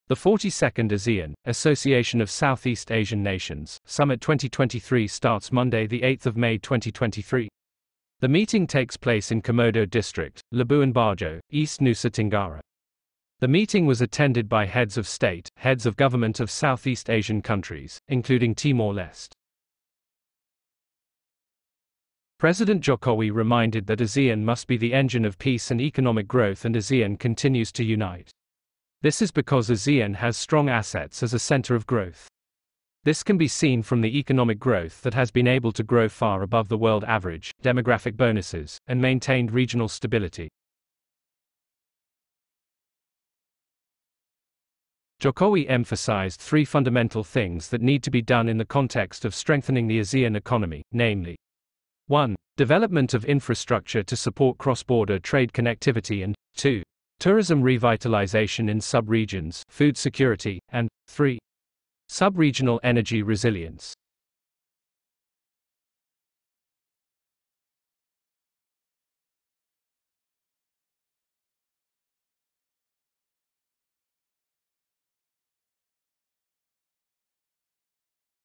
The 42nd ASEAN, Association of Southeast Asian Nations, Summit 2023 starts Monday, the 8th of May 2023. The meeting takes place in Komodo District, Labuan Bajo, East Nusa Tenggara. The meeting was attended by heads of state, heads of government of Southeast Asian countries, including Timor-Leste. President Jokowi reminded that ASEAN must be the engine of peace and economic growth, and ASEAN continues to unite. This is because ASEAN has strong assets as a center of growth. This can be seen from the economic growth that has been able to grow far above the world average, demographic bonuses, and maintained regional stability. Jokowi emphasized three fundamental things that need to be done in the context of strengthening the ASEAN economy, namely 1. Development of infrastructure to support cross-border trade connectivity, and 2. Tourism revitalization in sub-regions, food security, and 3. Sub-regional energy resilience.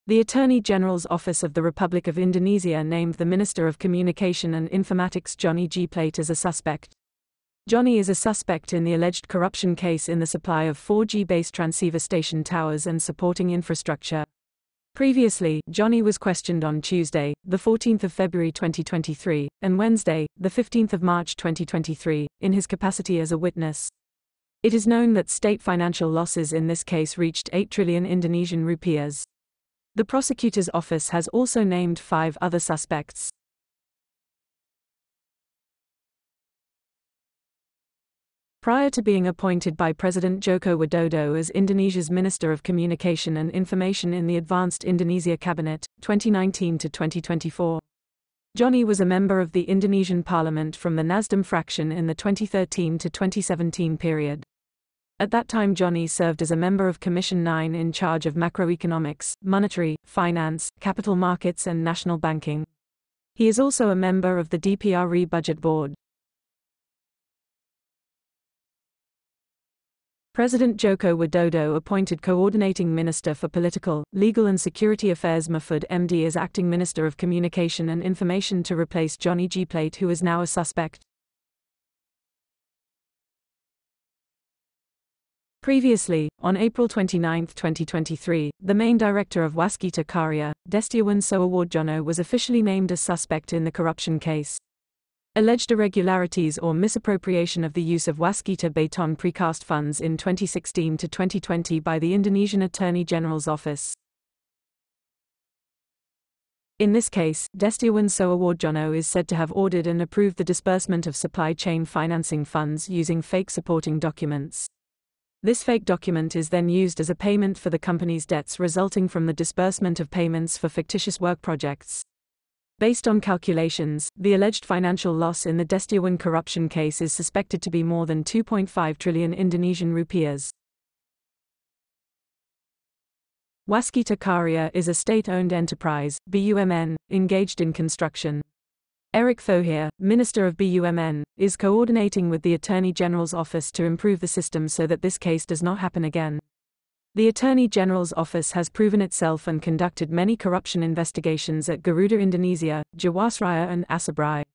The Attorney General's Office of the Republic of Indonesia named the Minister of Communication and Informatics Johnny G. Plate as a suspect. Johnny is a suspect in the alleged corruption case in the supply of 4G base transceiver station towers and supporting infrastructure. Previously, Johnny was questioned on Tuesday, the 14th of February 2023, and Wednesday, the 15th of March 2023, in his capacity as a witness. It is known that state financial losses in this case reached 8 trillion Indonesian rupiahs. The prosecutor's office has also named 5 other suspects. Prior to being appointed by President Joko Widodo as Indonesia's Minister of Communication and Information in the Advanced Indonesia Cabinet, 2019 to 2024, Johnny was a member of the Indonesian Parliament from the Nasdem fraction in the 2013 to 2017 period. At that time, Johnny served as a member of Commission 9 in charge of macroeconomics, monetary, finance, capital markets and national banking. He is also a member of the DPR Budget Board. President Joko Widodo appointed Coordinating Minister for Political, Legal and Security Affairs Mahfud MD as Acting Minister of Communication and Information to replace Johnny G. Plate, who is now a suspect. Previously, on April 29, 2023, the main director of Waskita Karya, Destiawan Soewojono, was officially named as suspect in the corruption case. Alleged irregularities or misappropriation of the use of Waskita Beton precast funds in 2016 to 2020 by the Indonesian Attorney General's Office. In this case, Destiawan Soewojono is said to have ordered and approved the disbursement of supply chain financing funds using fake supporting documents. This fake document is then used as a payment for the company's debts resulting from the disbursement of payments for fictitious work projects. Based on calculations, the alleged financial loss in the Destiawan corruption case is suspected to be more than 2.5 trillion Indonesian rupiahs. Waskita Karya is a state-owned enterprise, BUMN, engaged in construction. Erick Thohir, Minister of BUMN, is coordinating with the Attorney General's Office to improve the system so that this case does not happen again. The Attorney General's Office has proven itself and conducted many corruption investigations at Garuda Indonesia, Jiwasraya and Asabri.